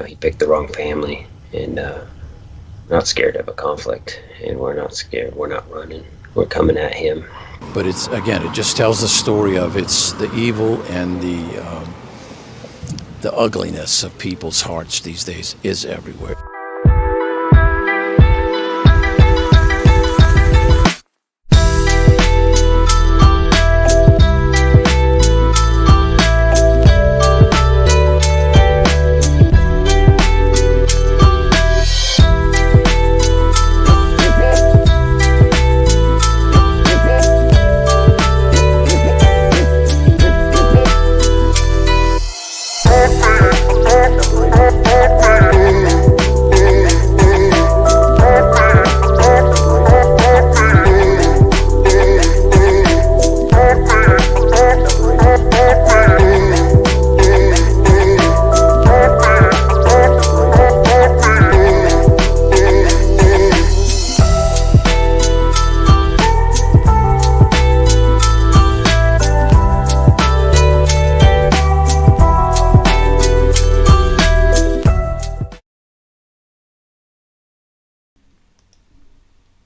he picked the wrong family, and not scared of a conflict, and we're not scared. We're not running. We're coming at him. But it just tells the story of it's the evil and the ugliness of people's hearts these days is everywhere.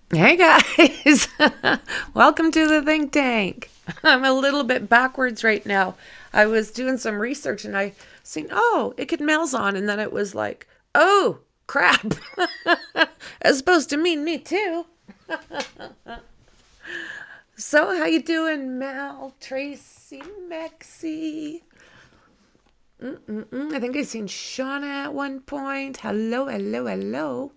Hey guys, welcome to the think tank. I'm a little bit backwards right now. I was doing some research and I seen, it could mail's on, and then it was like, oh crap, as opposed to me too. So how you doing, Mel, Tracy, Mexi? I think I seen Shauna at one point. Hello.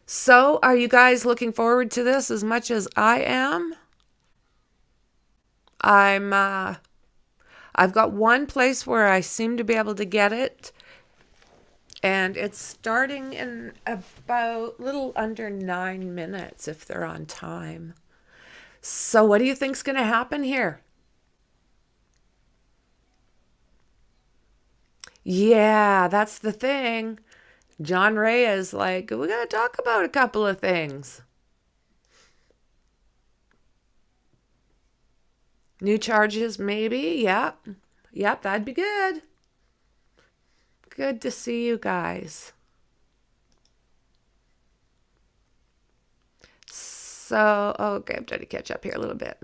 So, are you guys looking forward to this as much as I am? I've got one place where I seem to be able to get it, and it's starting in about a little under 9 minutes if they're on time. So, what do you think's going to happen here? Yeah, that's the thing. John Ray is like, we got to talk about a couple of things. New charges, maybe. Yep, that'd be good. Good to see you guys. So, okay, I'm trying to catch up here a little bit.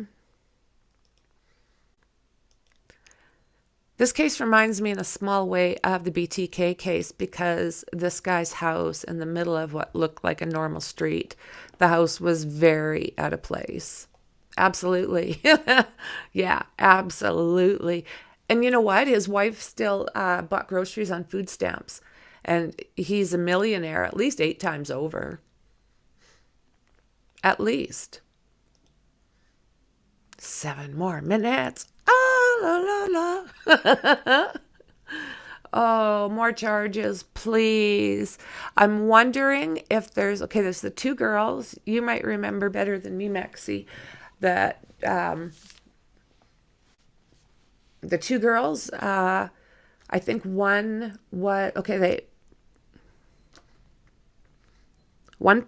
This case reminds me in a small way of the BTK case because this guy's house in the middle of what looked like a normal street, the house was very out of place. Absolutely. Yeah, absolutely. And you know what? His wife still bought groceries on food stamps, and he's a millionaire at least 8 times over. At least. 7 more minutes. La, la, la. Oh, more charges, please. I'm wondering if there's the 2 girls. You might remember better than me, Mexi, that the 2 girls, I think one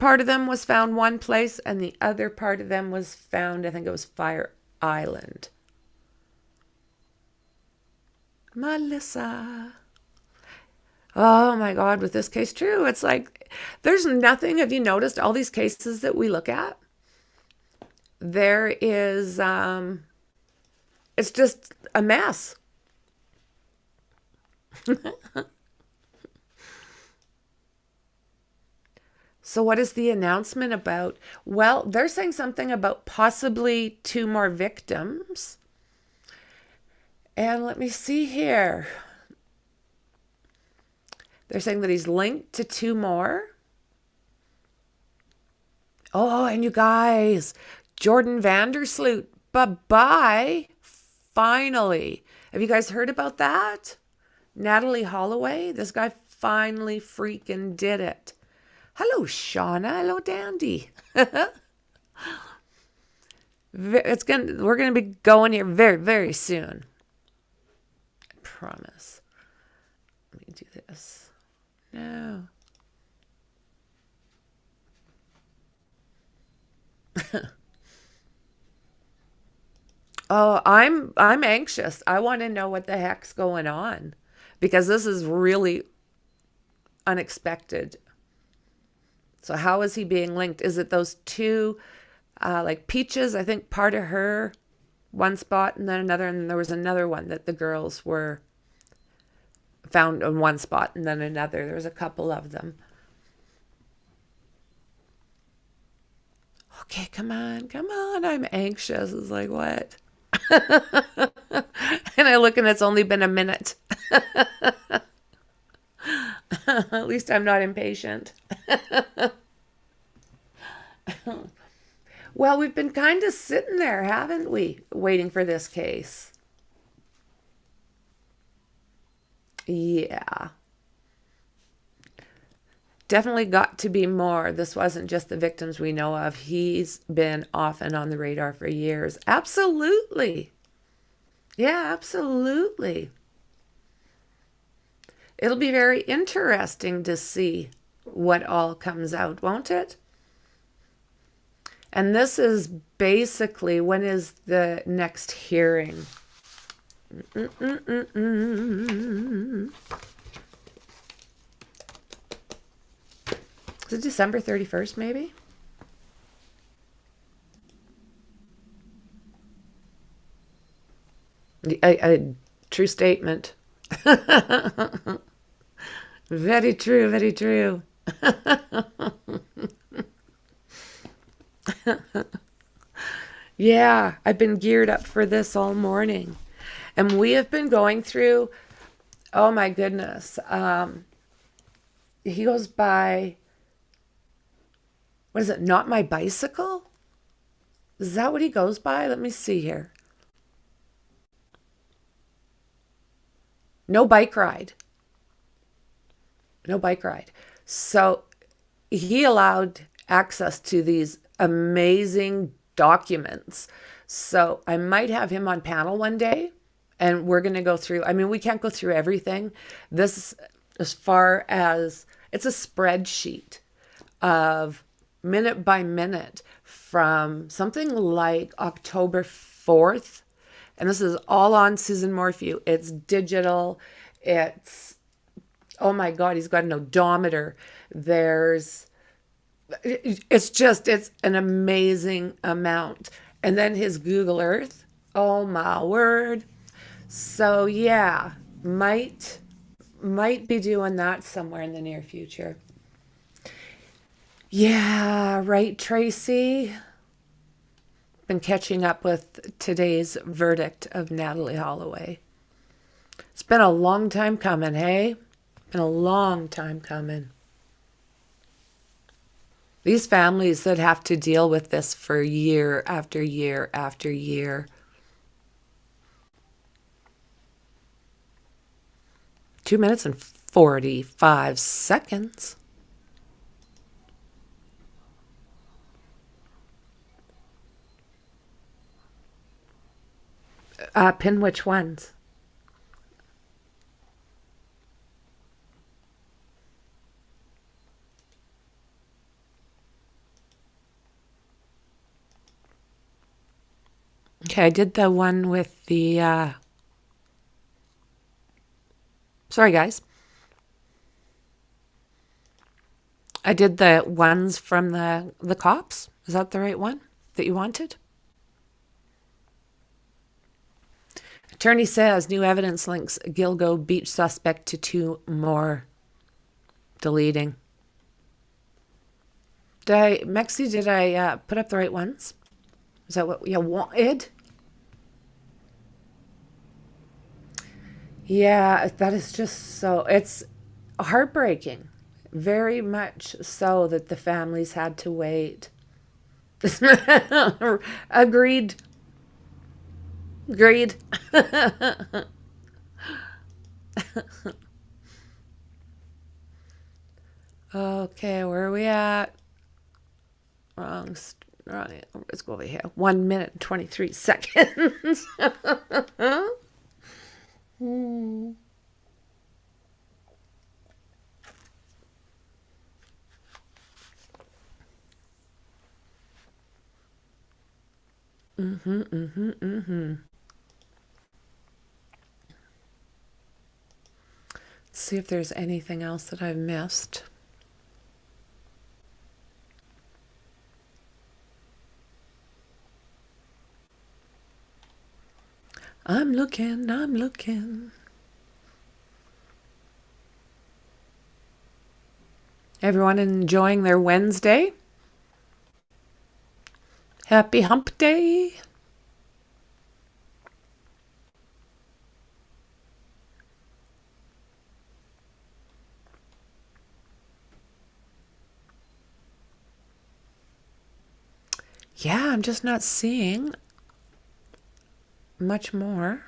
part of them was found one place and the other part of them was found, I think it was Fire Island. Melissa. Oh my God, with this case, true. It's like, there's nothing. Have you noticed all these cases that we look at? There is, it's just a mess. So what is the announcement about? Well, they're saying something about possibly 2 more victims. And let me see here. They're saying that he's linked to 2 more. Oh, and you guys, Jordan Vandersloot, bye-bye. Finally. Have you guys heard about that? Natalie Holloway, this guy finally freaking did it. Hello, Shauna. Hello, Dandy. We're going to be going here very, very soon. Promise. Let me do this. No. Oh, I'm anxious. I want to know what the heck's going on. because this is really unexpected. So how is he being linked? Is it those two, like Peaches, I think part of her, one spot and then another, and there was another one that the girls were found in one spot and then another. There was a couple of them. Okay, come on. I'm anxious. It's like, what? And I look and it's only been a minute. At least I'm not impatient. Well, we've been kind of sitting there, haven't we? Waiting for this case. Yeah. Definitely got to be more. This wasn't just the victims we know of. He's been off and on the radar for years. Absolutely. Yeah, absolutely. It'll be very interesting to see what all comes out, won't it? And this is basically, when is the next hearing? Is it December 31st, maybe? A true statement. Very true, very true. Yeah, I've been geared up for this all morning. And we have been going through, oh my goodness. He goes by, what is it, Not My Bicycle? Is that what he goes by? Let me see here. No bike ride. No bike ride. So he allowed access to these amazing documents. So I might have him on panel one day and we're going to go through, I mean, we can't go through everything. This, as far as, it's a spreadsheet of minute by minute from something like October 4th. And this is all on Susan Morphew. It's digital. It's, oh my God, he's got an odometer. It's an amazing amount. And then his Google Earth. Oh my word. So yeah, might be doing that somewhere in the near future. Yeah, right, Tracy. Been catching up with today's verdict of Natalie Holloway. It's been a long time coming, hey? Been a long time coming. These families that have to deal with this for year after year after year. 2 minutes and 45 seconds. Pin which ones? Okay, I did the one with the, sorry guys. I did the ones from the cops. Is that the right one that you wanted? Attorney says new evidence links Gilgo Beach suspect to 2 more. Deleting. Did I put up the right ones? Is that what you wanted? Yeah, that is just so, it's heartbreaking. Very much so that the families had to wait. Agreed. Agreed. Okay, where are we at? Wrong. Let's go over here. 1 minute and 23 seconds. See if there's anything else that I've missed. I'm looking, I'm looking. Everyone enjoying their Wednesday? Happy hump day. Yeah, I'm just not seeing much more.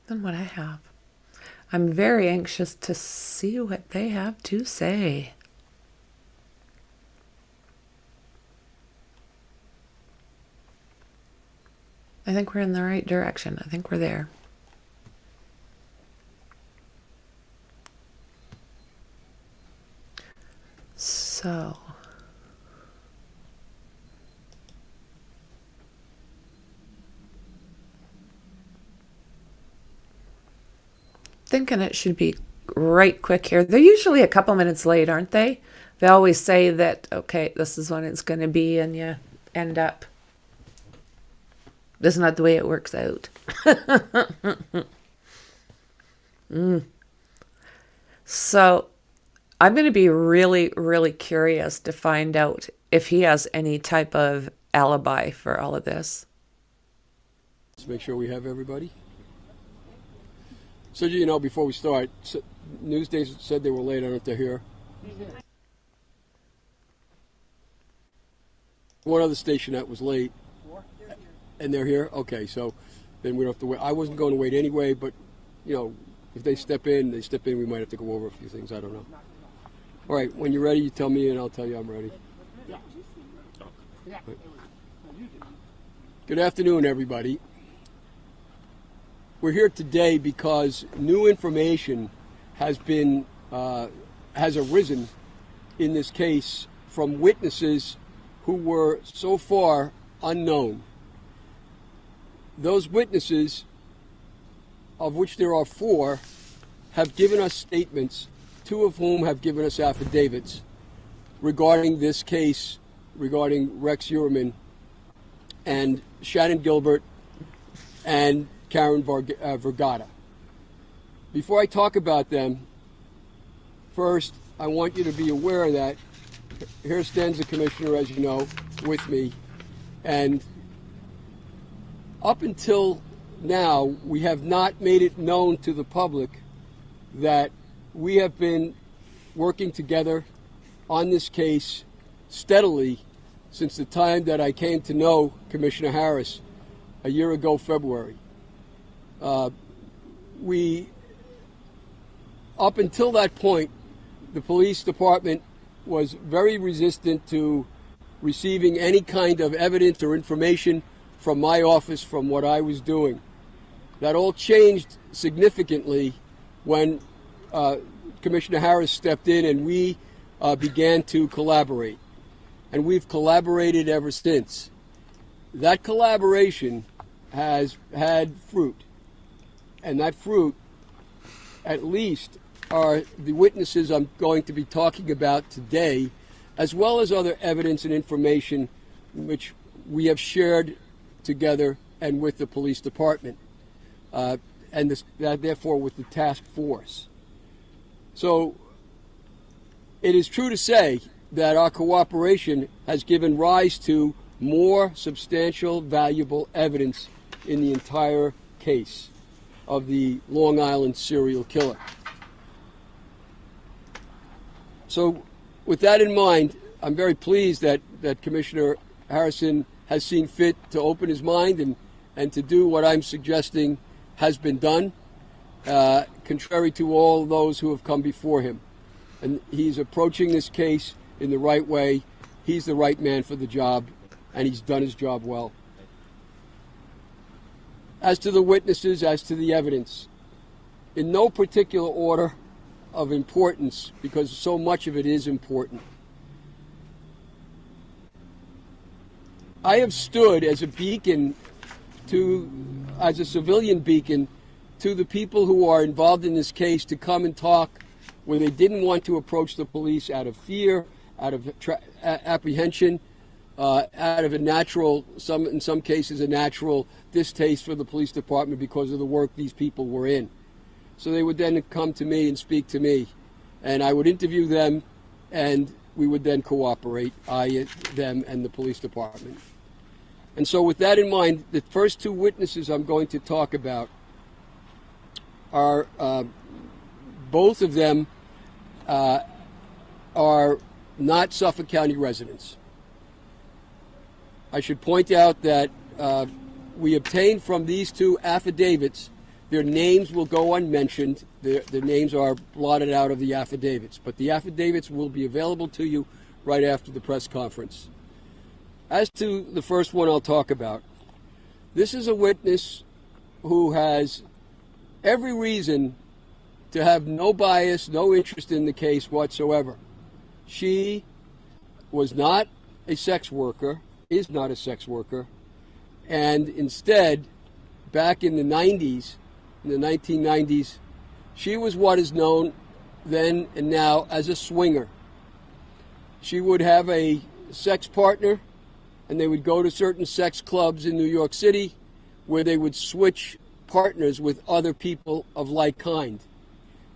Than what I have. I'm very anxious to see what they have to say. I think we're in the right direction. I think we're there. So, thinking it should be right quick here. They're usually a couple minutes late, aren't they? They always say that, okay, this is when it's going to be, and you end up. This is not the way it works out. So, I'm going to be really, really curious to find out if he has any type of alibi for all of this. Let's make sure we have everybody. So, you know, before we start, Newsdays said they were late. I don't know if they're here. One other station that was late. And they're here? Okay, so then we don't have to wait. I wasn't going to wait anyway, but, you know, if they step in, we might have to go over a few things. I don't know. All right, when you're ready, you tell me, and I'll tell you I'm ready. Right. Good afternoon, everybody. We're here today because new information has arisen in this case from witnesses who were so far unknown. Those witnesses, of which there are 4, have given us statements, 2 of whom have given us affidavits regarding this case, regarding Rex Heuermann and Shannon Gilbert and Karen Vergata. Before I talk about them, first, I want you to be aware that here stands the commissioner, as you know, with me, and up until now, we have not made it known to the public that we have been working together on this case steadily since the time that I came to know Commissioner Harris a year ago, February. Up until that point, the police department was very resistant to receiving any kind of evidence or information from my office from what I was doing. That all changed significantly when Commissioner Harris stepped in and we began to collaborate. And we've collaborated ever since. That collaboration has had fruit. And that fruit, at least, are the witnesses I'm going to be talking about today, as well as other evidence and information which we have shared together and with the police department, and therefore with the task force. So it is true to say that our cooperation has given rise to more substantial, valuable evidence in the entire case of the Long Island serial killer. So with that in mind, I'm very pleased that Commissioner Harrison has seen fit to open his mind and to do what I'm suggesting has been done, contrary to all those who have come before him. And he's approaching this case in the right way. He's the right man for the job, and he's done his job well. As to the witnesses, as to the evidence, in no particular order of importance, because so much of it is important, I have stood as a beacon as a civilian beacon to the people who are involved in this case to come and talk where they didn't want to approach the police out of fear, out of apprehension, out of a natural, in some cases, a natural distaste for the police department because of the work these people were in. So they would then come to me and speak to me, and I would interview them, and we would then cooperate, them and the police department. And so with that in mind, the first two witnesses I'm going to talk about are, both of them are not Suffolk County residents. I should point out that we obtained from these two affidavits, their names will go unmentioned. Their names are blotted out of the affidavits, but the affidavits will be available to you right after the press conference. As to the first one I'll talk about, this is a witness who has every reason to have no bias, no interest in the case whatsoever. She was not a sex worker, is not a sex worker, and instead, back in the 90s, in the 1990s, she was what is known then and now as a swinger. She would have a sex partner, and they would go to certain sex clubs in New York City where they would switch partners with other people of like kind.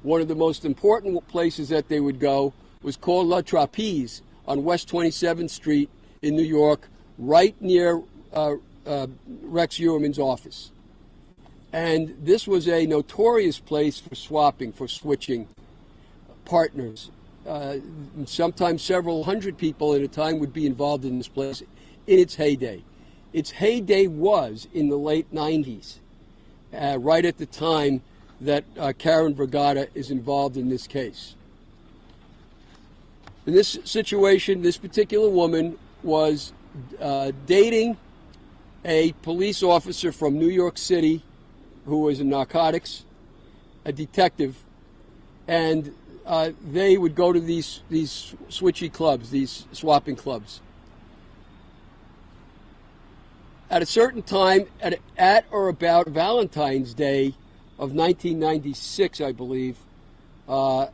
One of the most important places that they would go was called La Trapeze on West 27th Street in New York, right near Rex Heuermann's office. And this was a notorious place for swapping, for switching partners. Sometimes several hundred people at a time would be involved in this place in its heyday. Its heyday was in the late 90s, right at the time that Karen Vergata is involved in this case. In this situation, this particular woman was dating a police officer from New York City who was in narcotics, a detective, and they would go to these switchy clubs, these swapping clubs. At a certain time, at or about Valentine's Day of 1996, I believe, the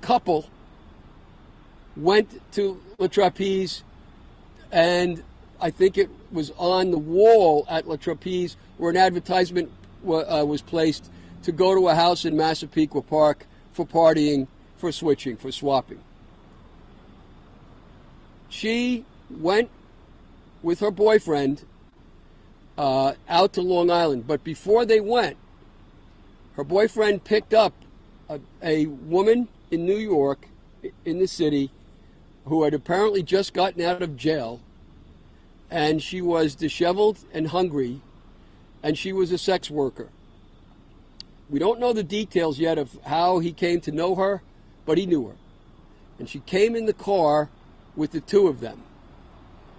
couple went to La Trapeze, and I think it was on the wall at La Trapeze where an advertisement was placed to go to a house in Massapequa Park for partying, for switching, for swapping. She went with her boyfriend out to Long Island, but before they went, her boyfriend picked up a woman in New York, in the city, who had apparently just gotten out of jail, and she was disheveled and hungry, and she was a sex worker. We don't know the details yet of how he came to know her, but he knew her. And she came in the car with the two of them.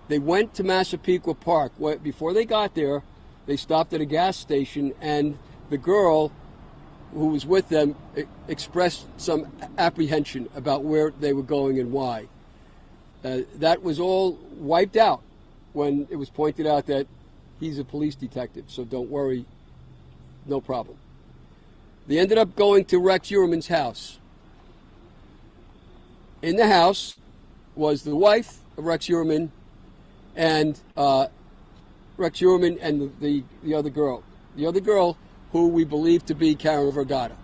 They went to Massapequa Park. Before they got there, they stopped at a gas station, and the girl who was with them expressed some apprehension about where they were going and why. That was all wiped out when it was pointed out that he's a police detective, so don't worry, no problem. They ended up going to Rex Heuermann's house. In the house was the wife of Rex Heuermann and Rex Heuermann and the other girl. The other girl who we believe to be Karen Vergata.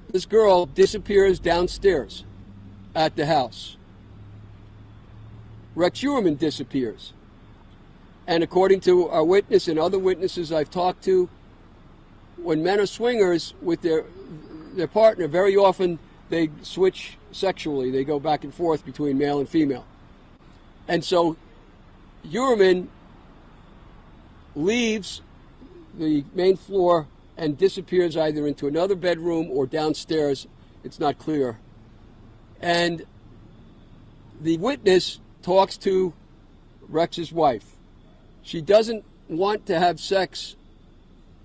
This girl disappears downstairs at the house. Rex Heuermann disappears. And according to our witness and other witnesses I've talked to, when men are swingers with their partner, very often they switch sexually. They go back and forth between male and female. And so Heuermann leaves the main floor and disappears either into another bedroom or downstairs. It's not clear. And the witness talks to Rex's wife. She doesn't want to have sex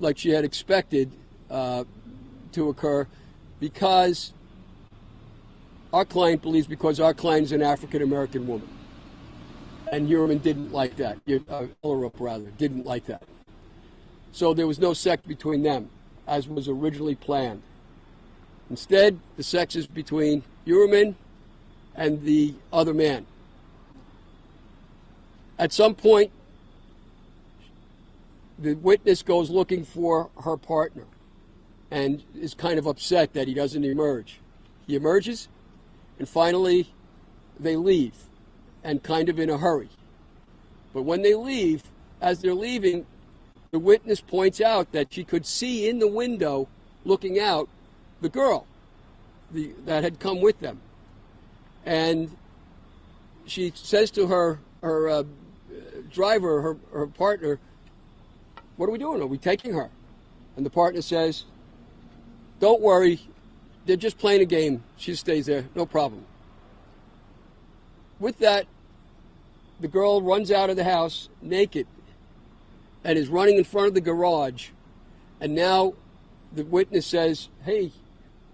like she had expected to occur because our client believes because our client is an African-American woman. And HEUERMANN didn't like that. ELLERUP, rather, didn't like that. So there was no sex between them, as was originally planned. Instead, the sex is between HEUERMANN and the other man. At some point, the witness goes looking for her partner and is kind of upset that he doesn't emerge. He emerges, and finally they leave, and kind of in a hurry. But when they leave, as they're leaving, the witness points out that she could see in the window, looking out, the girl that had come with them. And she says to her driver, her partner, "What are we doing? Are we taking her?" And the partner says, "Don't worry, they're just playing a game. She stays there, no problem." With that, the girl runs out of the house naked and is running in front of the garage. And now the witness says, "Hey,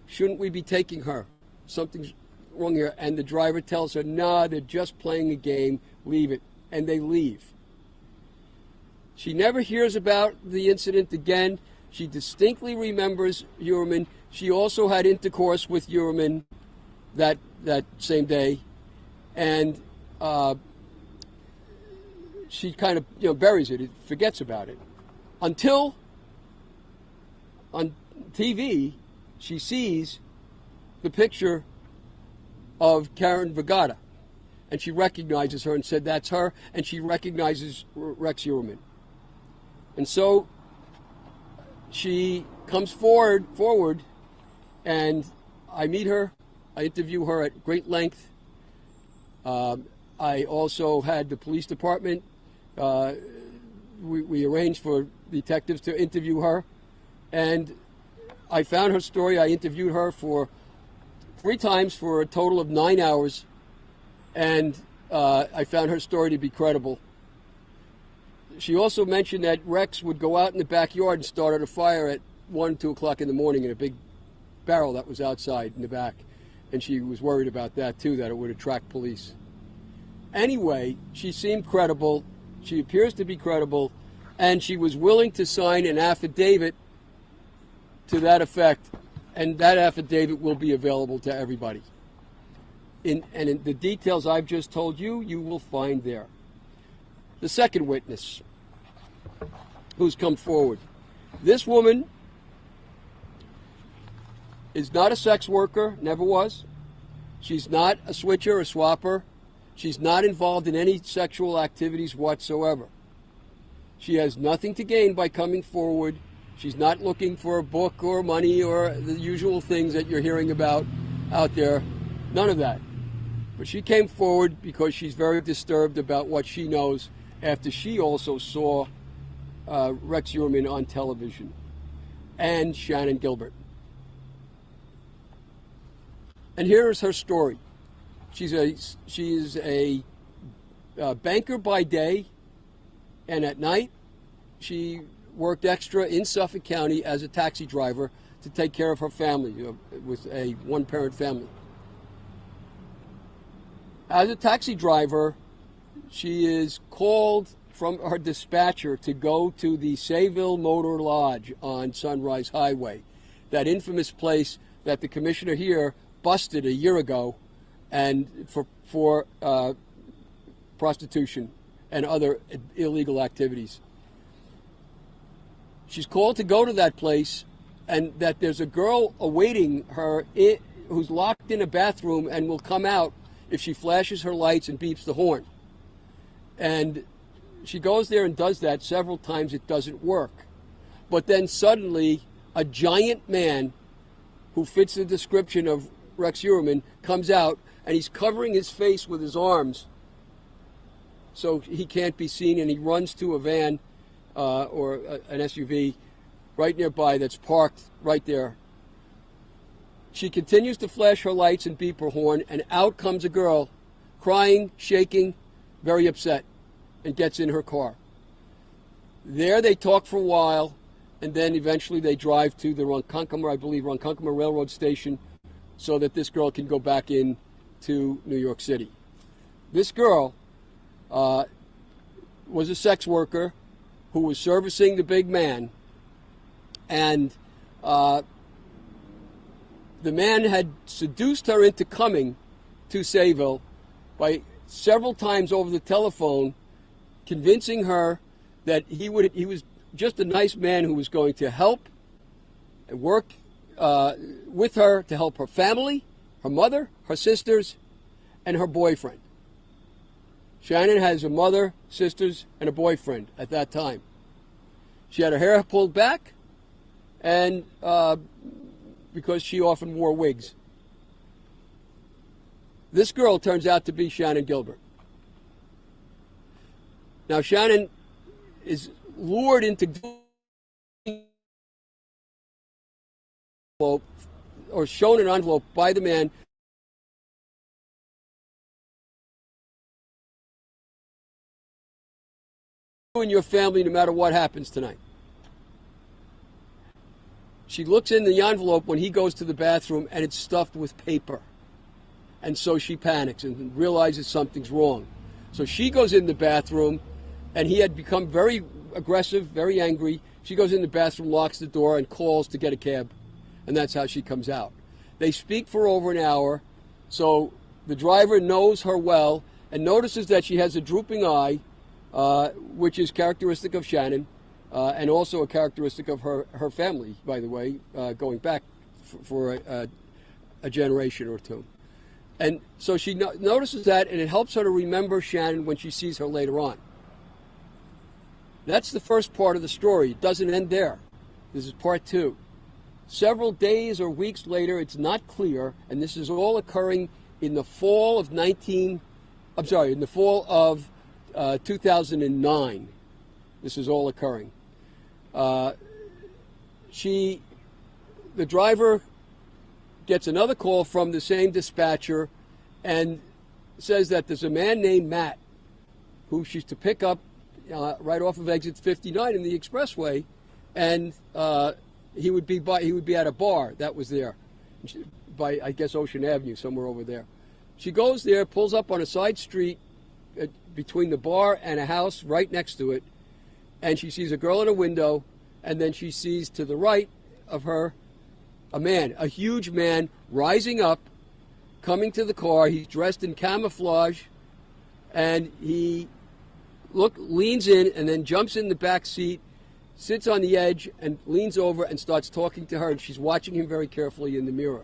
shouldn't we be taking her? Something's wrong here." And the driver tells her, "Nah, they're just playing a game. Leave it." And they leave. She never hears about the incident again. She distinctly remembers HEUERMANN. She also had intercourse with HEUERMANN that same day. And she kind of buries it, forgets about it. Until on TV, she sees the picture of Karen Vergata. And she recognizes her and said, "That's her." And she recognizes Rex HEUERMANN. And so she comes forward, and I meet her. I interview her at great length. I also had the police department. We arranged for detectives to interview her. And I found her story. I interviewed her for 3 times for a total of 9 hours. And I found her story to be credible. She also mentioned that Rex would go out in the backyard and start a fire at 1, 2 o'clock in the morning in a big barrel that was outside in the back. And she was worried about that, too, that it would attract police. Anyway, she seemed credible. She appears to be credible. And she was willing to sign an affidavit to that effect. And that affidavit will be available to everybody. In the details I've just told you, you will find there. The second witness who's come forward. This woman is not a sex worker, never was. She's not a switcher or swapper. She's not involved in any sexual activities whatsoever. She has nothing to gain by coming forward. She's not looking for a book or money or the usual things that you're hearing about out there. None of that. But she came forward because she's very disturbed about what she knows after she also saw Rex HEUERMANN on television and Shannon Gilbert. And here is her story. She is a banker by day, and at night she worked extra in Suffolk County as a taxi driver to take care of her family, with a one-parent family. As a taxi driver, she is called from her dispatcher to go to the Sayville Motor Lodge on Sunrise Highway, that infamous place that the commissioner here busted a year ago, and for prostitution and other illegal activities. She's called to go to that place, and that there's a girl awaiting her who's locked in a bathroom and will come out if she flashes her lights and beeps the horn. And she goes there and does that several times. It doesn't work. But then suddenly a giant man who fits the description of Rex HEUERMANN comes out, and he's covering his face with his arms so he can't be seen, and he runs to a van or an SUV right nearby that's parked right there. She continues to flash her lights and beep her horn, and out comes a girl, crying, shaking, very upset, and gets in her car. There they talk for a while, and then eventually they drive to the Ronkonkoma, I believe, Ronkonkoma Railroad Station, so that this girl can go back in to New York City. This girl was a sex worker who was servicing the big man, and the man had seduced her into coming to Sayville by several times over the telephone, convincing her that he was just a nice man who was going to help and work with her to help her family, her mother, her sisters, and her boyfriend. Shannon has a mother, sisters, and a boyfriend at that time. She had her hair pulled back, and because she often wore wigs. This girl turns out to be Shannon Gilbert. Now, Shannon is lured into or shown an envelope by the man and your family no matter what happens tonight. She looks in the envelope when he goes to the bathroom, and it's stuffed with paper. And so she panics and realizes something's wrong. So she goes in the bathroom, and he had become very aggressive, very angry. She goes in the bathroom, locks the door, and calls to get a cab. And that's how she comes out. They speak for over an hour, so the driver knows her well and notices that she has a drooping eye, which is characteristic of Shannon, and also a characteristic of her family, by the way, going back for a generation or two. And so she notices that, and it helps her to remember Shannon when she sees her later on. That's the first part of the story. It doesn't end there. This is part two. Several days or weeks later, it's not clear, and this is all occurring in the fall of 2009. This is all occurring. The driver gets another call from the same dispatcher and says that there's a man named Matt who she's to pick up right off of exit 59 in the expressway, and he would be at a bar that was there by, I guess, Ocean Avenue, somewhere over there. She goes there, pulls up on a side street between the bar and a house right next to it, and she sees a girl in a window, and then she sees to the right of her a man, a huge man, rising up, coming to the car. He's dressed in camouflage, and he leans in and then jumps in the back seat, sits on the edge and leans over and starts talking to her, and she's watching him very carefully in the mirror.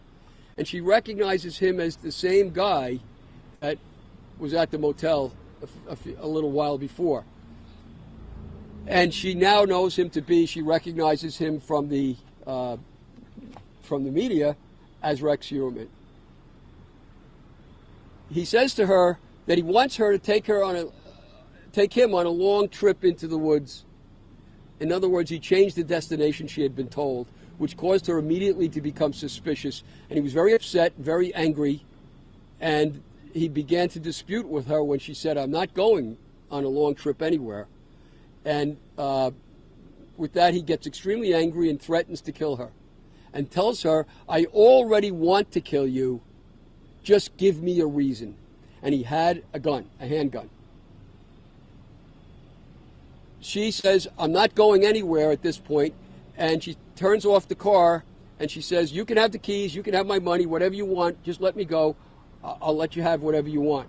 And she recognizes him as the same guy that was at the motel a little while before. And she now knows him to be, she recognizes him from the media as Rex Heuermann. He says to her that he wants her to take him on a long trip into the woods. In other words, he changed the destination she had been told, which caused her immediately to become suspicious. And he was very upset, very angry, and he began to dispute with her when she said, "I'm not going on a long trip anywhere." And with that, he gets extremely angry and threatens to kill her and tells her, "I already want to kill you. Just give me a reason." And he had a gun, a handgun. She says, "I'm not going anywhere at this point," and she turns off the car and she says, "You can have the keys, you can have my money, whatever you want, just let me go. I'll let you have whatever you want."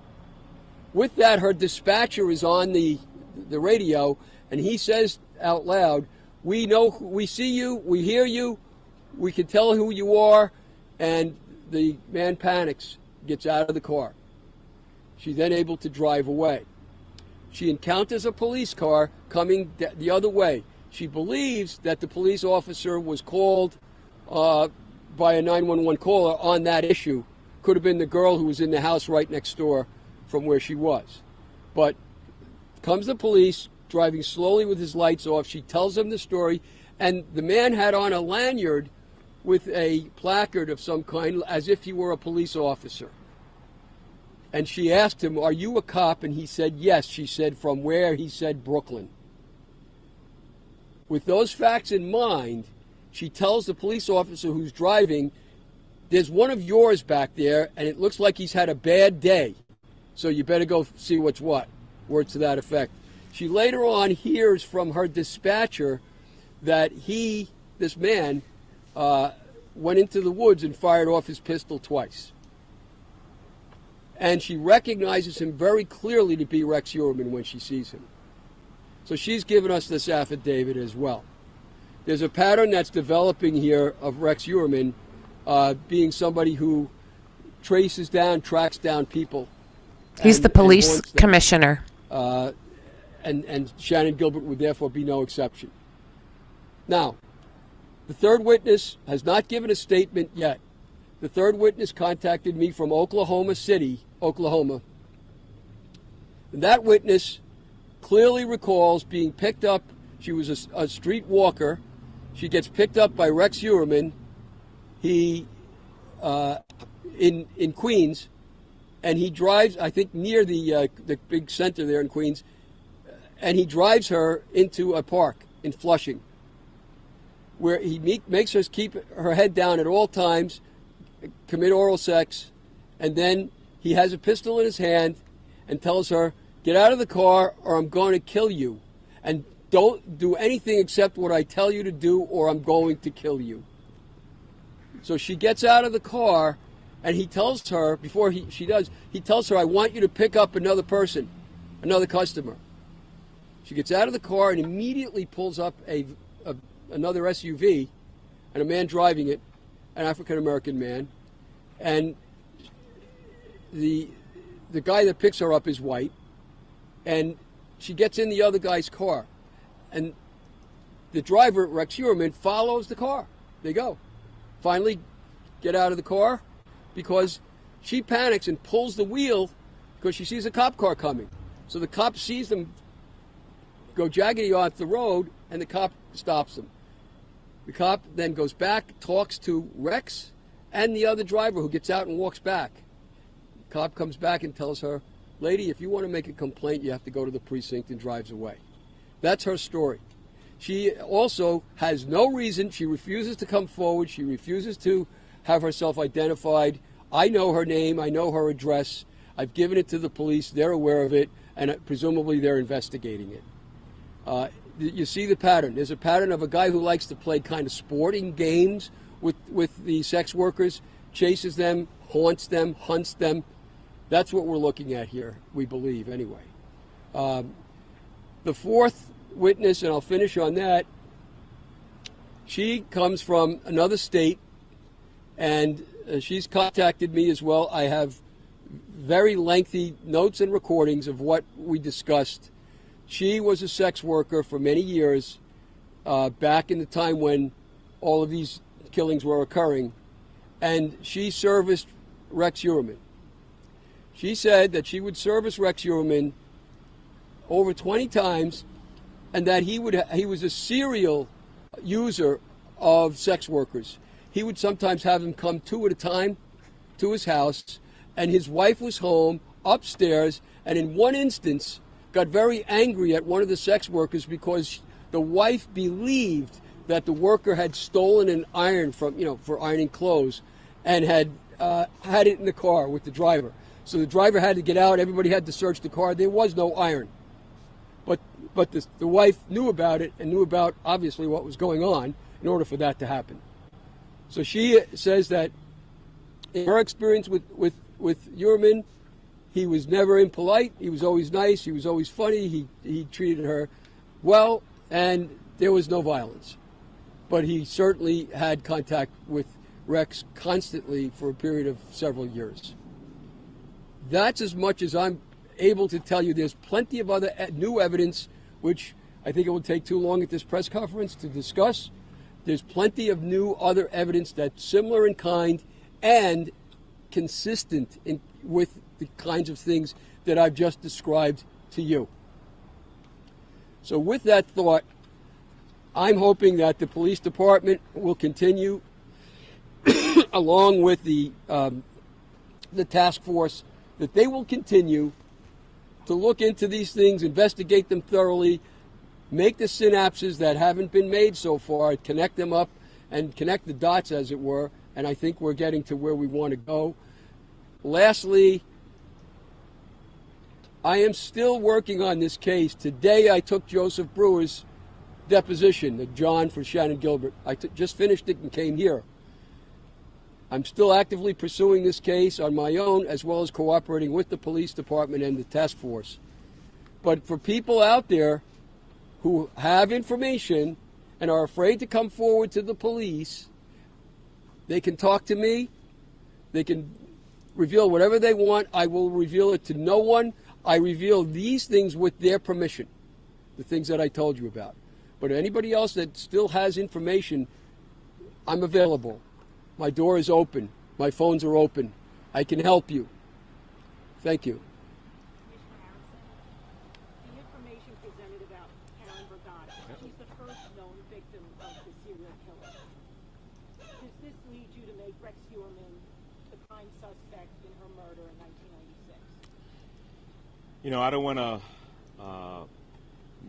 With that, her dispatcher is on the radio, and he says out loud, "We know, we see you, we hear you, we can tell who you are." And the man panics, gets out of the car. She's then able to drive away. She encounters a police car coming the other way. She believes that the police officer was called by a 911 caller on that issue. Could have been the girl who was in the house right next door from where she was. But comes the police, driving slowly with his lights off. She tells him the story, and the man had on a lanyard with a placard of some kind, as if he were a police officer. And she asked him, "Are you a cop?" And he said, "Yes." She said, "From where?" He said, "Brooklyn." With those facts in mind, she tells the police officer who's driving there's one of yours back there, and it looks like he's had a bad day. So you better go see what's what. Words to that effect. She later on hears from her dispatcher that this man, went into the woods and fired off his pistol twice. And she recognizes him very clearly to be Rex Heuermann when she sees him. So she's given us this affidavit as well. There's a pattern that's developing here of Rex Heuermann being somebody who tracks down people. He's the police commissioner. And Shannon Gilbert would therefore be no exception. Now, the third witness has not given a statement yet. The third witness contacted me from Oklahoma City, Oklahoma. And that witness clearly recalls being picked up. She was a street walker. She gets picked up by Rex Heuermann. He in Queens, and he drives, I think, near the big center there in Queens, and he drives her into a park in Flushing, where he makes her keep her head down at all times, commit oral sex, and then he has a pistol in his hand and tells her, "Get out of the car or I'm going to kill you. And don't do anything except what I tell you to do or I'm going to kill you." So she gets out of the car, and he tells her, before she does, he tells her, "I want you to pick up another person, another customer." She gets out of the car and immediately pulls up another SUV, and a man driving it, an African-American man, and the guy that picks her up is white, and she gets in the other guy's car, and the driver, Rex Heuermann, follows the car. They go. Finally get out of the car because she panics and pulls the wheel because she sees a cop car coming. So the cop sees them go jaggedy off the road, and the cop stops them. The cop then goes back, talks to Rex and the other driver, who gets out and walks back. The cop comes back and tells her, "Lady, if you want to make a complaint, you have to go to the precinct," and drives away. That's her story. She also has no reason. She refuses to come forward. She refuses to have herself identified. I know her name. I know her address. I've given it to the police. They're aware of it, and presumably they're investigating it. You see the pattern. There's a pattern of a guy who likes to play kind of sporting games with the sex workers, chases them, haunts them, hunts them. That's what we're looking at here, we believe, anyway. The fourth witness, and I'll finish on that, she comes from another state, and she's contacted me as well. I have very lengthy notes and recordings of what we discussed. She was a sex worker for many years, back in the time when all of these killings were occurring, and she serviced Rex Heuermann. She said that she would service Rex Heuermann over 20 times, and that he was a serial user of sex workers. He would sometimes have them come two at a time to his house, and his wife was home upstairs, and in one instance got very angry at one of the sex workers because the wife believed that the worker had stolen an iron for ironing clothes, and had it in the car with the driver. So the driver had to get out. Everybody had to search the car. There was no iron. But the wife knew about it and knew about, obviously, what was going on in order for that to happen. So she says that in her experience with Heuermann, he was never impolite. He was always nice. He was always funny. He treated her well, and there was no violence. But he certainly had contact with Rex constantly for a period of several years. That's as much as I'm able to tell you. There's plenty of other new evidence, which I think it will take too long at this press conference to discuss. There's plenty of new other evidence that's similar in kind and consistent with the kinds of things that I've just described to you. So with that thought, I'm hoping that the police department will continue along with the task force, that they will continue to look into these things, investigate them thoroughly, make the synapses that haven't been made so far, connect them up and connect the dots, as it were, and I think we're getting to where we want to go. Lastly, I am still working on this case. Today I took Joseph Brewer's deposition, John for Shannon Gilbert. I just finished it and came here. I'm still actively pursuing this case on my own, as well as cooperating with the police department and the task force. But for people out there who have information and are afraid to come forward to the police, they can talk to me. They can reveal whatever they want. I will reveal it to no one. I reveal these things with their permission, the things that I told you about. But anybody else that still has information, I'm available. My door is open. My phones are open. I can help you. Thank you. Commissioner Harrison, the information presented about Karen Brigada, she's the first known victim of the serial killer. Does this lead you to make Rex Heuermann the prime suspect in her murder in 1996? You know, I don't want to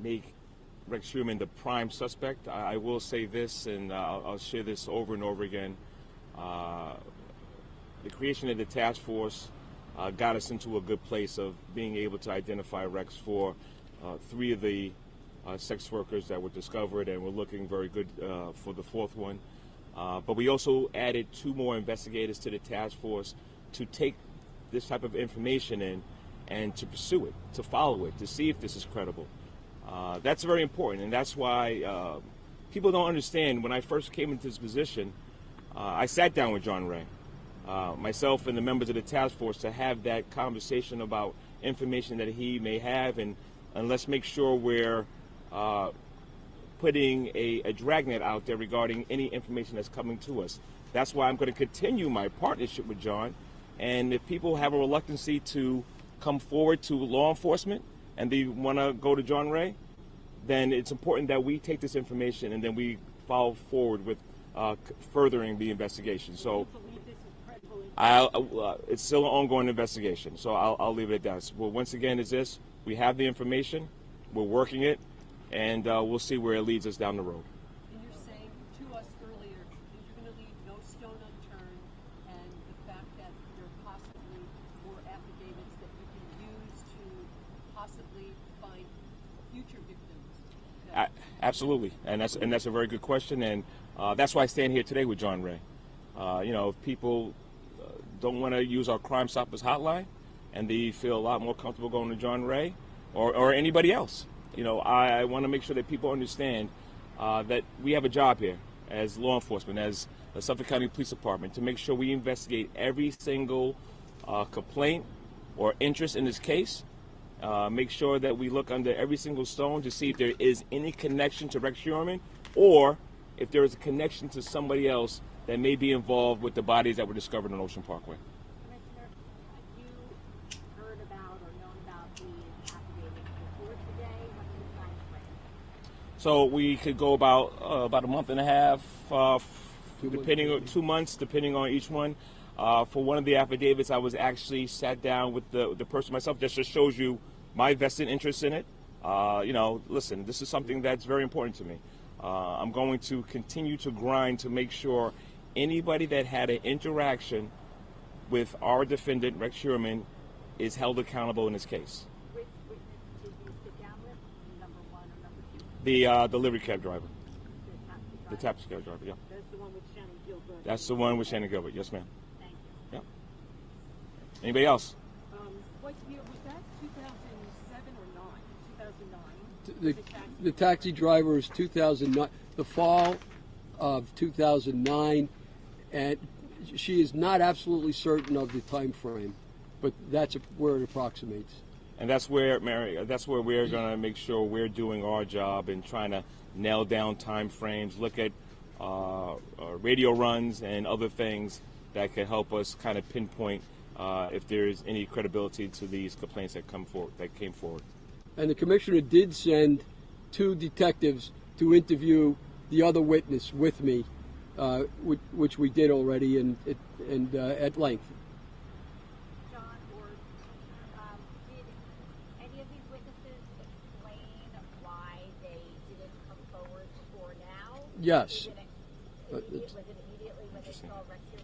make Rex Heuermann the prime suspect. I will say this, and I'll share this over and over again. The creation of the task force got us into a good place of being able to identify Rex for 3 of the sex workers that were discovered, and we're looking very good for the 4th one. But we also added 2 more investigators to the task force to take this type of information in and to pursue it, to follow it, to see if this is credible. That's very important, and that's why people don't understand. When I first came into this position, I sat down with John Ray, myself and the members of the task force, to have that conversation about information that he may have, and let's make sure we're putting a dragnet out there regarding any information that's coming to us. That's why I'm going to continue my partnership with John, and if people have a reluctancy to come forward to law enforcement and they want to go to John Ray, then it's important that we take this information and then we follow forward with furthering the investigation. So it's still an ongoing investigation, so I'll leave it at that. Well, once again, is this: we have the information, we're working it, and we'll see where it leads us down the road. And you're saying to us earlier that you're going to leave no stone unturned, and the fact that there possibly were affidavits that you can use to possibly find future victims. Absolutely, and that's a very good question, and that's why I stand here today with John Ray. You know, if people don't want to use our Crime Stoppers hotline, and they feel a lot more comfortable going to John Ray or anybody else, you know, I want to make sure that people understand that we have a job here as law enforcement, as the Suffolk County Police Department, to make sure we investigate every single complaint or interest in this case. Make sure that we look under every single stone to see if there is any connection to Rex Heuermann, or if there is a connection to somebody else that may be involved with the bodies that were discovered on Ocean Parkway. Commissioner, have you heard about or known about the affidavits before today? What's the time frame? So we could go about a month and a half, depending on 2 months, depending on each one. For one of the affidavits, I was actually sat down with the person myself. That just shows you my vested interest in it. You know, listen, this is something that's very important to me. I'm going to continue to grind to make sure anybody that had an interaction with our defendant, Rex Heuermann, is held accountable in this case. Which witness did you sit down with? Number 1 or number 2? The delivery cab driver. The taxi cab driver, yeah. That's the one with Shannon Gilbert. That's the one with Shannon Gilbert, yes ma'am. Thank you. Yeah. Anybody else? What year was that? 2007 or 9? 2009. The taxi driver is 2009, the fall of 2009, and she is not absolutely certain of the time frame, but that's where it approximates. And that's where, Mary, that's where we're going to make sure we're doing our job and trying to nail down time frames, look at radio runs and other things that can help us kind of pinpoint if there is any credibility to these complaints that came forward. And the commissioner did send 2 detectives to interview the other witness with me, which we did already and at length. John, or did any of these witnesses explain why they didn't come forward for now? Yes. Was it immediately when they saw Rex Heuermann?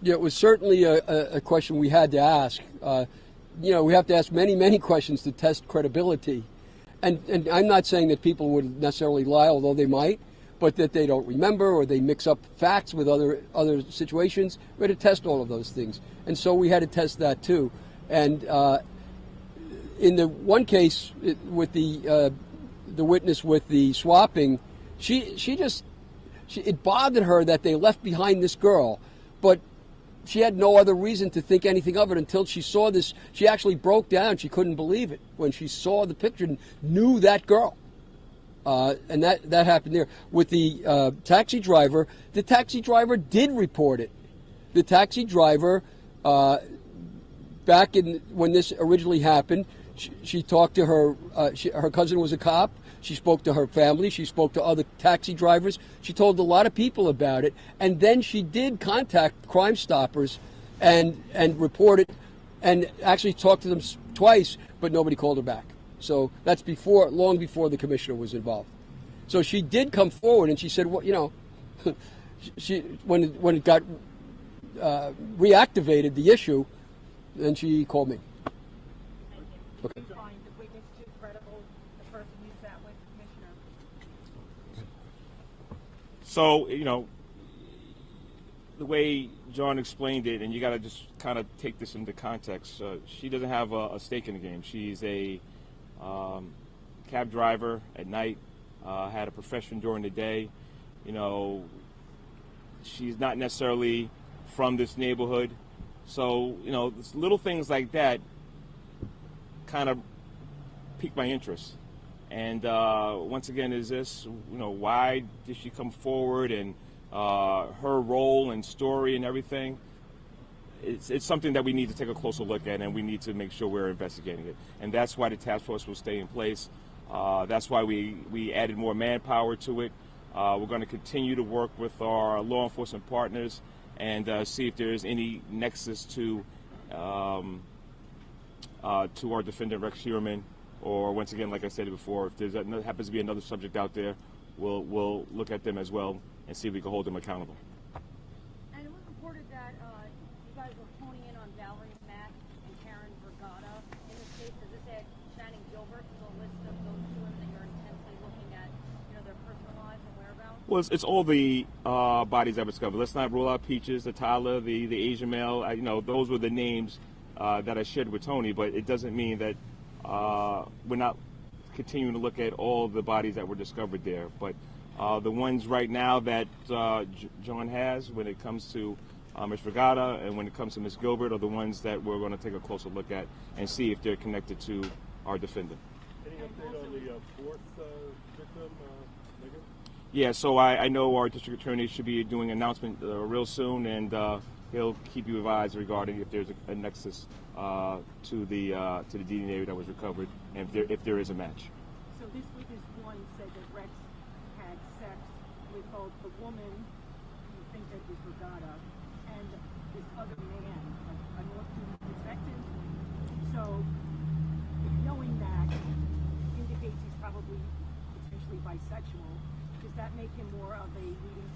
Yeah, it was certainly a question we had to ask. You know, we have to ask many questions to test credibility. And I'm not saying that people would necessarily lie, although they might, but that they don't remember or they mix up facts with other situations. We had to test all of those things. And so we had to test that too. And in the one case with the witness with the swapping, it bothered her that they left behind this girl, but she had no other reason to think anything of it until she saw this. She actually broke down. She couldn't believe it when she saw the picture and knew that girl. And that happened there. With the taxi driver, the taxi driver did report it. The taxi driver, back when this originally happened, she talked to her, her cousin was a cop. She spoke to her family. She spoke to other taxi drivers. She told a lot of people about it. And then she did contact Crime Stoppers and report it and actually talked to them twice, but nobody called her back. So that's long before the commissioner was involved. So she did come forward and she said, well, you know, when it got reactivated, the issue, then she called me. Okay. Did you find the witness too credible, the person you sat with, Commissioner? So, you know, the way John explained it, and you got to just kind of take this into context, she doesn't have a stake in the game. She's a cab driver at night, had a profession during the day. You know, she's not necessarily from this neighborhood. So, you know, little things like that kind of piqued my interest. And once again, is this, you know, why did she come forward, and her role and story and everything? It's something that we need to take a closer look at, and we need to make sure we're investigating it. And that's why the task force will stay in place. That's why we added more manpower to it. We're going to continue to work with our law enforcement partners and see if there's any nexus to our defendant, Rex Heuermann, or once again, like I said before, if there happens to be another subject out there, we'll look at them as well and see if we can hold them accountable. And it was reported that you guys were honing in on Valerie Mack and Karen Vergata. In this case, does this add Shannon Gilbert to the list of those two women that you're intensely looking at, you know, their personal lives and whereabouts? Well, it's all the bodies that were discovered. Let's not rule out Peaches, the Tyler, the Asian male. You know, those were the names that I shared with Tony, but it doesn't mean that we're not continuing to look at all the bodies that were discovered there. But the ones right now that John has, when it comes to Ms. Vergata and when it comes to Ms. Gilbert, are the ones that we're going to take a closer look at and see if they're connected to our defendant. Any update on the fourth victim, Megan? Yeah, so I know our district attorney should be doing an announcement real soon, and he'll keep you advised regarding if there's a nexus to the DNA that was recovered, and if there is a match. So this witness one said that Rex had sex with both the woman, you think that is Vergata, and this other man, a North Jewish detective. So knowing that indicates he's probably potentially bisexual. Does that make him more of a leading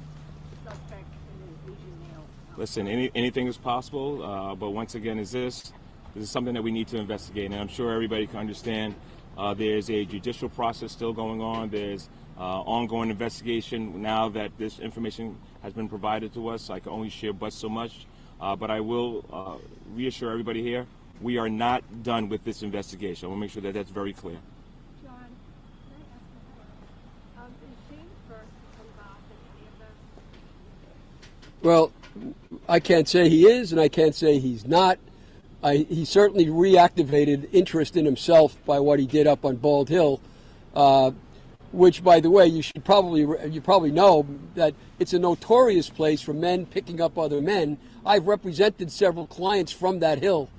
suspect in an Asian male? Listen, anything is possible, but once again, this is something that we need to investigate, and I'm sure everybody can understand. There's a judicial process still going on. There's ongoing investigation. Now that this information has been provided to us, I can only share but so much. But I will reassure everybody here, we are not done with this investigation. I want to make sure that that's very clear. John, can I ask you, is James Burke involved in any of this? Well, I can't say he is, and I can't say he's not. He certainly reactivated interest in himself by what he did up on Bald Hill, which, by the way, you probably know that it's a notorious place for men picking up other men. I've represented several clients from that hill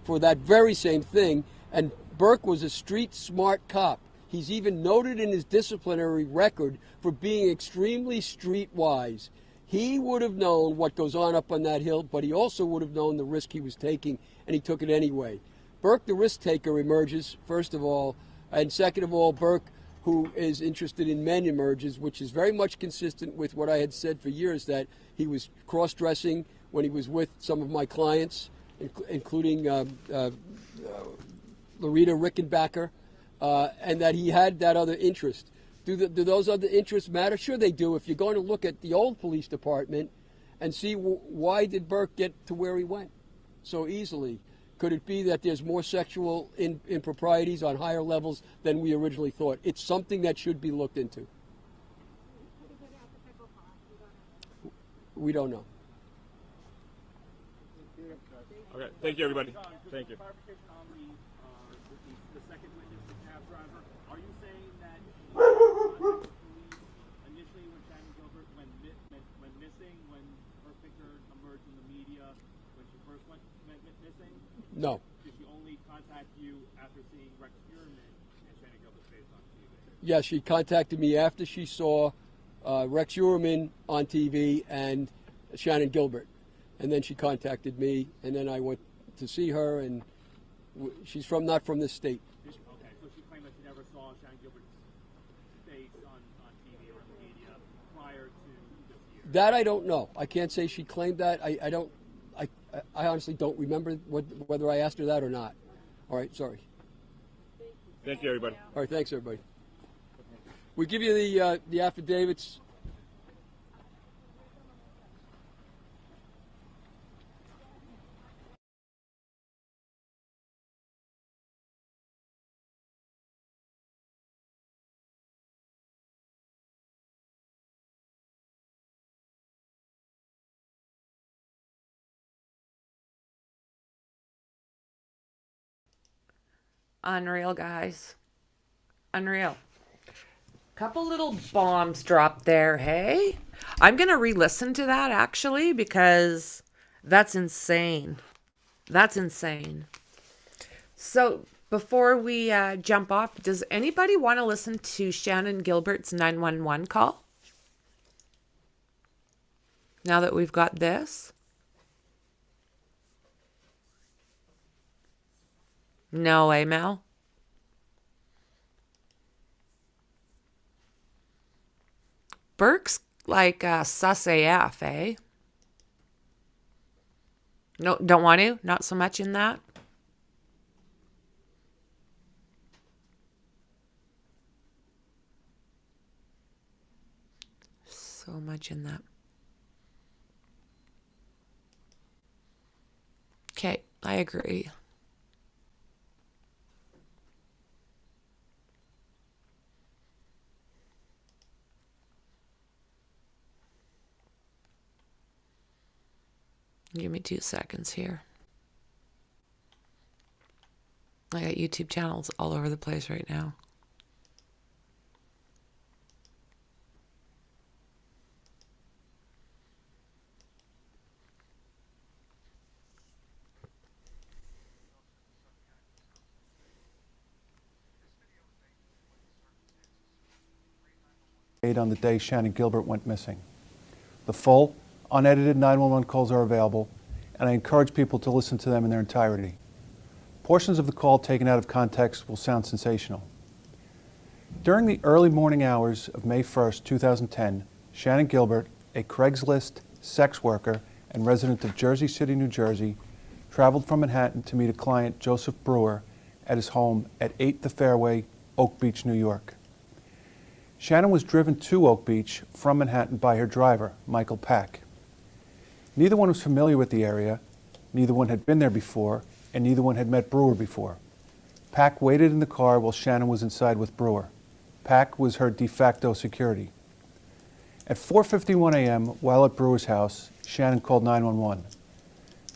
for that very same thing, and Burke was a street smart cop. He's even noted in his disciplinary record for being extremely streetwise. He would have known what goes on up on that hill, but he also would have known the risk he was taking, and he took it anyway. Burke, the risk taker, emerges, first of all, and second of all, Burke, who is interested in men, emerges, which is very much consistent with what I had said for years, that he was cross-dressing when he was with some of my clients, including Loretta Rickenbacker, and that he had that other interest. Do those other interests matter? Sure they do. If you're going to look at the old police department and see why did Burke get to where he went so easily? Could it be that there's more sexual improprieties on higher levels than we originally thought? It's something that should be looked into. We don't know. Okay, thank you, everybody. Thank you. Clarification on the second witness, the cab driver. Are you saying that initially when Shannon Gilbert went missing, when her picture emerged in the media, when she first went missing? No. Did she only contact you after seeing Rex Heuermann and Shannon Gilbert's face on TV? Yes, she contacted me after she saw Rex Heuermann on TV and Shannon Gilbert. And then she contacted me, and then I went to see her, and she's not from this state. Okay, so she claimed that she never saw Shannon Gilbert's face on TV or in the media prior to this year. That I don't know. I can't say she claimed that. I honestly don't remember whether I asked her that or not. All right, sorry. Thank you, everybody. All right, thanks, everybody. We give you the affidavits. Unreal, guys. Unreal. Couple little bombs dropped there, hey? I'm going to re-listen to that, actually, because that's insane. That's insane. So, before we jump off, does anybody want to listen to Shannon Gilbert's 911 call? Now that we've got this? No way, Mel. Burke's like sus AF, eh? No, don't want to? Not so much in that? So much in that. Okay, I agree. Give me 2 seconds here. I got YouTube channels all over the place right now. On the day Shannon Gilbert went missing. The full, unedited 911 calls are available, and I encourage people to listen to them in their entirety. Portions of the call taken out of context will sound sensational. During the early morning hours of May 1st, 2010, Shannon Gilbert, a Craigslist sex worker and resident of Jersey City, New Jersey, traveled from Manhattan to meet a client, Joseph Brewer, at his home at 8 The Fairway, Oak Beach, New York. Shannon was driven to Oak Beach from Manhattan by her driver, Michael Pack. Neither one was familiar with the area, neither one had been there before, and neither one had met Brewer before. Pack waited in the car while Shannon was inside with Brewer. Pack was her de facto security. At 4:51 a.m., while at Brewer's house, Shannon called 911.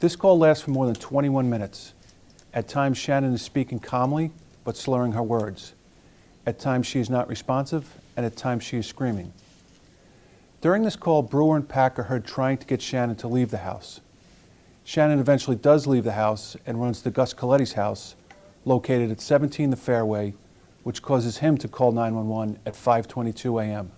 This call lasts for more than 21 minutes. At times, Shannon is speaking calmly, but slurring her words. At times, she is not responsive, and at times she is screaming. During this call, Brewer and Pack are heard trying to get Shannon to leave the house. Shannon eventually does leave the house and runs to Gus Coletti's house, located at 17 The Fairway, which causes him to call 911 at 5:22 a.m.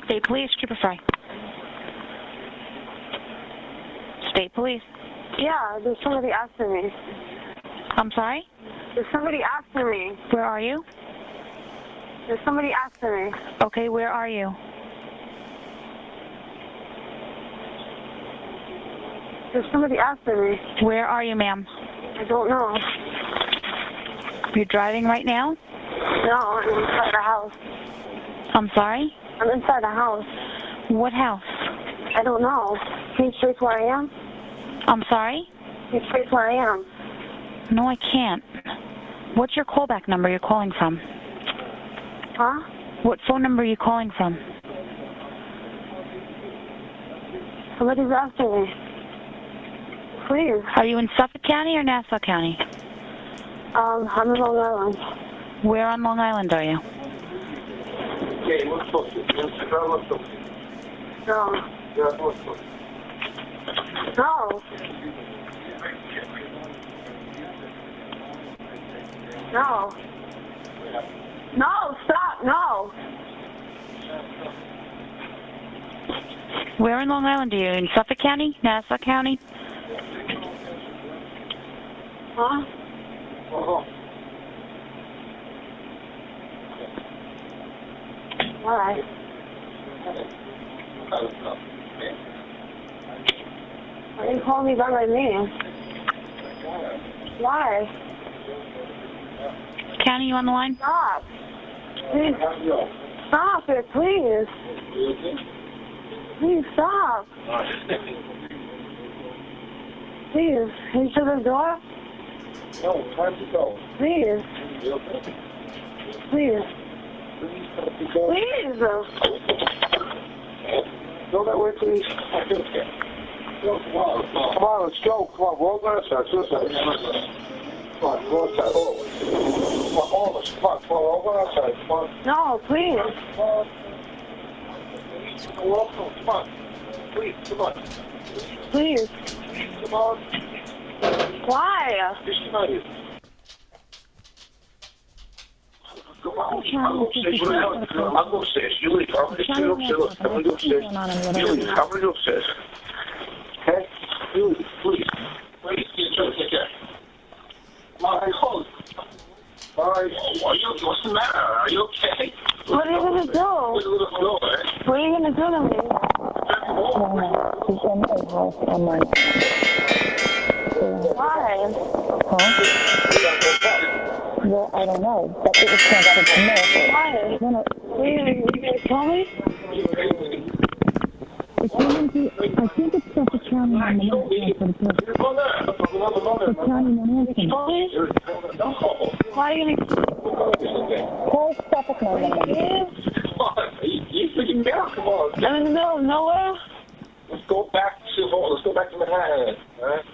State Police, Trooper Fry. State Police. Yeah, there's somebody after me. I'm sorry? There's somebody after me. Where are you? There's somebody after me. Okay, where are you? There's somebody after me. Where are you, ma'am? I don't know. You're driving right now? No, I'm inside the house. I'm sorry? I'm inside the house. What house? I don't know. Can you trace where I am? I'm sorry? Can you trace where I am? No, I can't. What's your callback number you're calling from? Huh? What phone number are you calling from? Somebody's after me. Please. Are you in Suffolk County or Nassau County? I'm in Long Island. Where on Long Island are you? No. No. No. No, stop, no. Where in Long Island are you? In Suffolk County? Nassau County? Huh? Why? Why didn't you call me by my name? Why? County, you on the line? Stop. Please. Stop it, please. Please stop. Please. Can you shut the door? No, time to go. Please. Please. Please. Go that way, please. Come on, let's go. Come on, roll that side. Come on, go outside. Come on, all of us. Come on, roll outside. Come on. No, please. Come on. Please, come on. Please. Come on. Why? Just come out here. Come on. I'll go upstairs. You leave. I'm going to go upstairs. I'm going to go upstairs. You leave. I'm going to go upstairs. Okay? You leave. Please. Please. Take care. All right, hold. All right. What's the matter? Are you okay? What are you going to do? What are you going to do to me? Why? Huh? Well, I don't know. But it was transferred to me. Why? Are you going to tell me? I think it's Suffolk County on the left for the person. Suffolk County on the Why are you going to... Call Suffolk County on the left. You freaking down. Come on. I'm in the middle of nowhere? Let's go back to Manhattan. All right?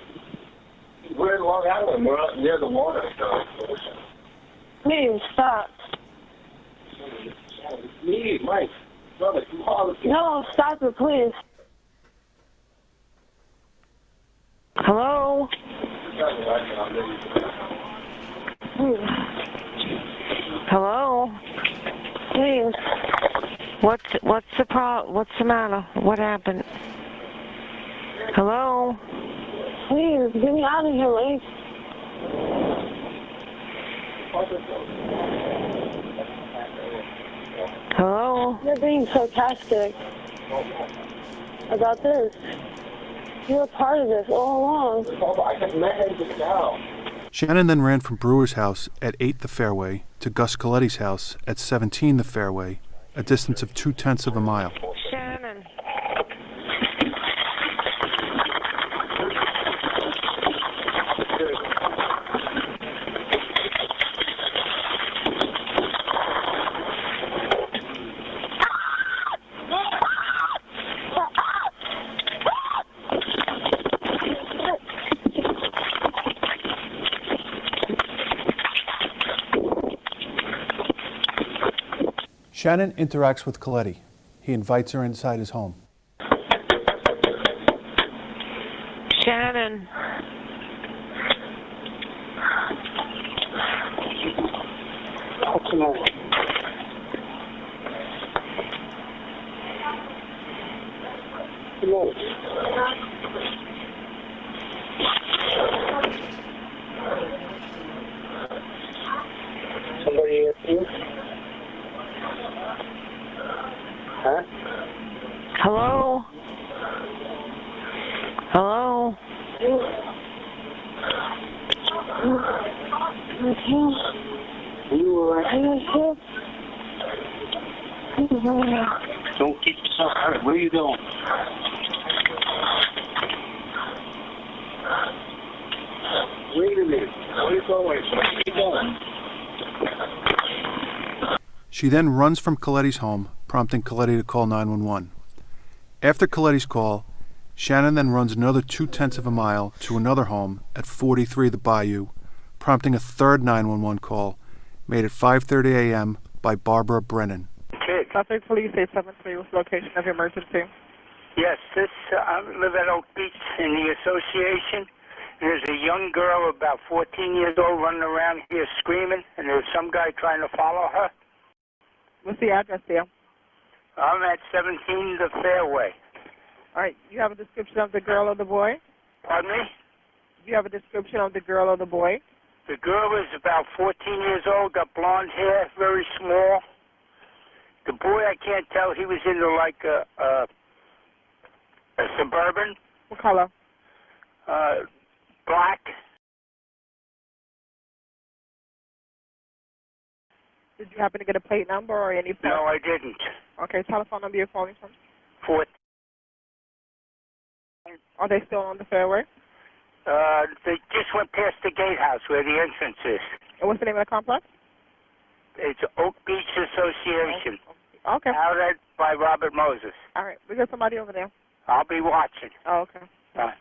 We're in Long Island. We're out near the water. Please, stop. Me, Mike. Brother, come on. No, stop it, please. Hello? Please. Hello? Please. What's the matter? What happened? Hello? Please, get me out of here, Lee. Hello? You're being sarcastic about this. You were part of this all along. I have met him now. Shannon then ran from Brewer's house at 8 the Fairway to Gus Coletti's house at 17 the Fairway, a distance of 0.2 of a mile. Shannon. Shannon interacts with Coletti. He invites her inside his home. Shannon. What's the matter? Come on. Are you alright? Don't get yourself hurt. Where are you going? Wait a minute. Where are you going? Where are you going? She then runs from Coletti's home, prompting Coletti to call 911. After Coletti's call, Shannon then runs another 0.2 of a mile to another home at 43 The Bayou, prompting a third 911 call made at 5:30 a.m. by Barbara Brennan. Suffolk Police 873 was location of emergency. Yes, I live at Oak Beach in the association. There's a young girl about 14 years old running around here screaming, and there's some guy trying to follow her. What's the address there? I'm at 17 The Fairway. All right, you have a description of the girl or the boy? Pardon me? You have a description of the girl or the boy? The girl is about 14 years old, got blonde hair, very small. The boy, I can't tell. He was into like a Suburban. What color? Black. Did you happen to get a plate number or any phone? No, I didn't. Okay, telephone number you're calling from? 4. Are they still on the fairway? They just went past the gatehouse where the entrance is. And what's the name of the complex? It's Oak Beach Association. Okay. Out at by Robert Moses. All right, we got somebody over there. I'll be watching. Oh, okay. Bye.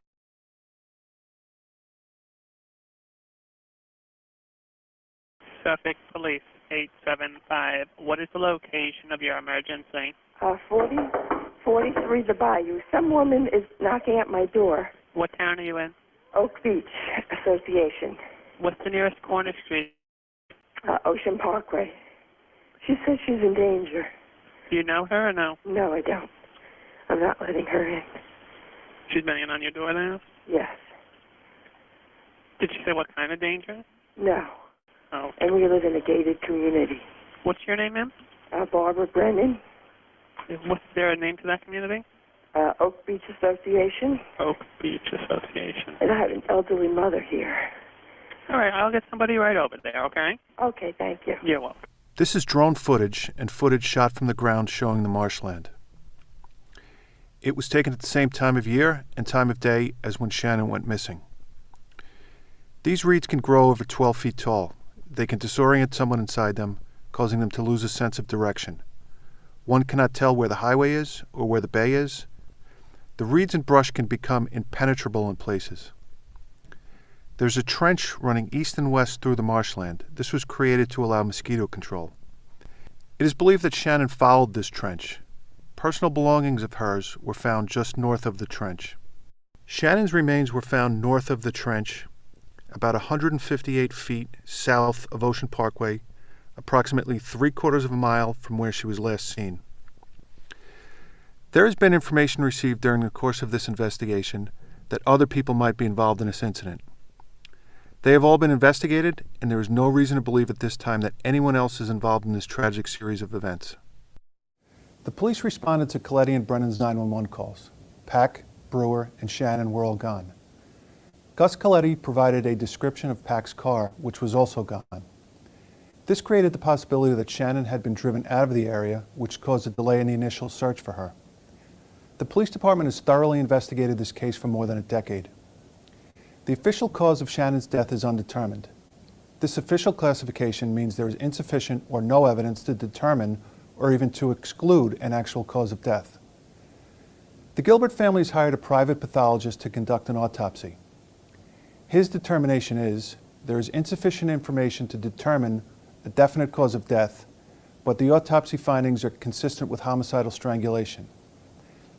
Suffolk Police 875. What is the location of your emergency? 43 The Bayou. Some woman is knocking at my door. What town are you in? Oak Beach Association. What's the nearest corner street? Ocean Parkway. She says she's in danger. Do you know her or no? No, I don't. I'm not letting her in. She's banging on your door now? Yes. Did she say what kind of danger? No. Oh. And we live in a gated community. What's your name, ma'am? Barbara Brennan. What's there a name to that community? Oak Beach Association. Oak Beach Association. And I have an elderly mother here. All right, I'll get somebody right over there, okay? Okay, thank you. You're welcome. This is drone footage and footage shot from the ground showing the marshland. It was taken at the same time of year and time of day as when Shannon went missing. These reeds can grow over 12 feet tall. They can disorient someone inside them, causing them to lose a sense of direction. One cannot tell where the highway is or where the bay is. The reeds and brush can become impenetrable in places. There's a trench running east and west through the marshland. This was created to allow mosquito control. It is believed that Shannon followed this trench. Personal belongings of hers were found just north of the trench. Shannon's remains were found north of the trench, about 158 feet south of Ocean Parkway, approximately 3/4 of a mile from where she was last seen. There has been information received during the course of this investigation that other people might be involved in this incident. They have all been investigated, and there is no reason to believe at this time that anyone else is involved in this tragic series of events. The police responded to Coletti and Brennan's 911 calls. Pack, Brewer, and Shannon were all gone. Gus Coletti provided a description of Pack's car, which was also gone. This created the possibility that Shannon had been driven out of the area, which caused a delay in the initial search for her. The police department has thoroughly investigated this case for more than a decade. The official cause of Shannon's death is undetermined. This official classification means there is insufficient or no evidence to determine or even to exclude an actual cause of death. The Gilbert family has hired a private pathologist to conduct an autopsy. His determination is there is insufficient information to determine a definite cause of death, but the autopsy findings are consistent with homicidal strangulation.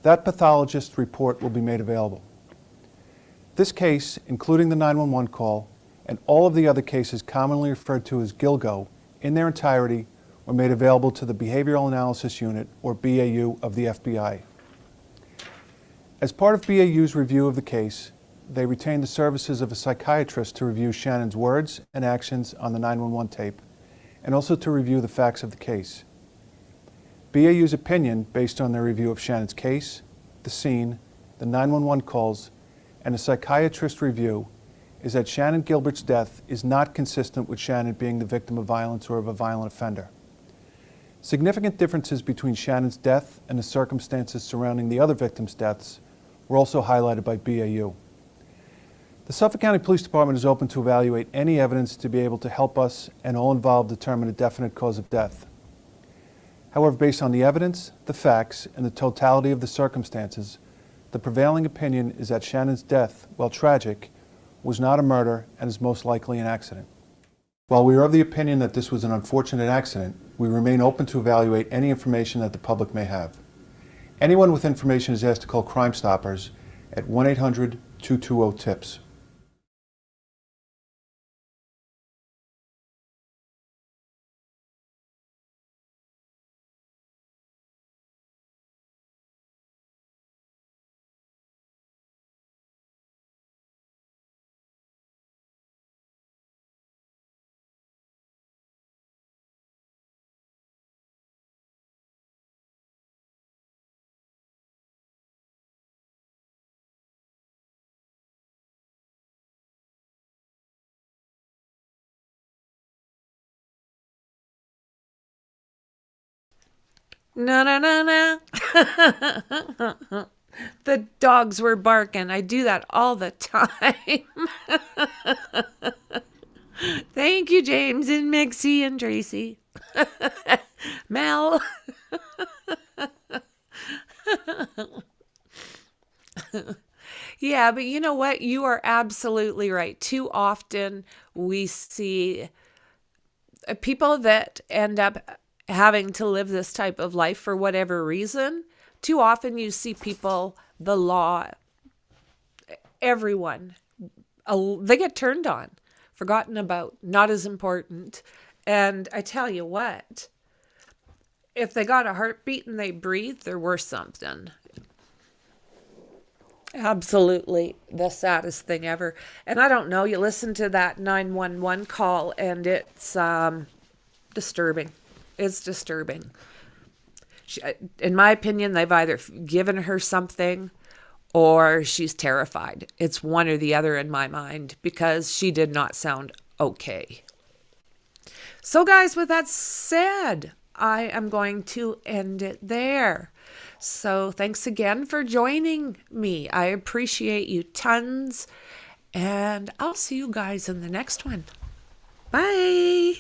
That pathologist's report will be made available. This case, including the 911 call, and all of the other cases commonly referred to as Gilgo, in their entirety, were made available to the Behavioral Analysis Unit, or BAU, of the FBI. As part of BAU's review of the case, they retained the services of a psychiatrist to review Shannon's words and actions on the 911 tape, and also to review the facts of the case. BAU's opinion, based on their review of Shannon's case, the scene, the 911 calls, and a psychiatrist review, is that Shannon Gilbert's death is not consistent with Shannon being the victim of violence or of a violent offender. Significant differences between Shannon's death and the circumstances surrounding the other victims' deaths were also highlighted by BAU. The Suffolk County Police Department is open to evaluate any evidence to be able to help us and all involved determine a definite cause of death. However, based on the evidence, the facts, and the totality of the circumstances, the prevailing opinion is that Shannon's death, while tragic, was not a murder and is most likely an accident. While we are of the opinion that this was an unfortunate accident, we remain open to evaluate any information that the public may have. Anyone with information is asked to call Crime Stoppers at 1-800-220-TIPS. No, no, no, no. The dogs were barking. I do that all the time. Thank you, James and Mixie and Tracy. Mel. Yeah, but you know what? You are absolutely right. Too often we see people that end up having to live this type of life for whatever reason. Too often you see people, the law, everyone, they get turned on, forgotten about, not as important. And I tell you what, if they got a heartbeat and they breathe, they're worth something. Absolutely the saddest thing ever. And I don't know, you listen to that 911 call and it's disturbing. It's disturbing. In my opinion, they've either given her something or she's terrified. It's one or the other in my mind because she did not sound okay. So guys, with that said, I am going to end it there. So thanks again for joining me. I appreciate you tons. And I'll see you guys in the next one. Bye.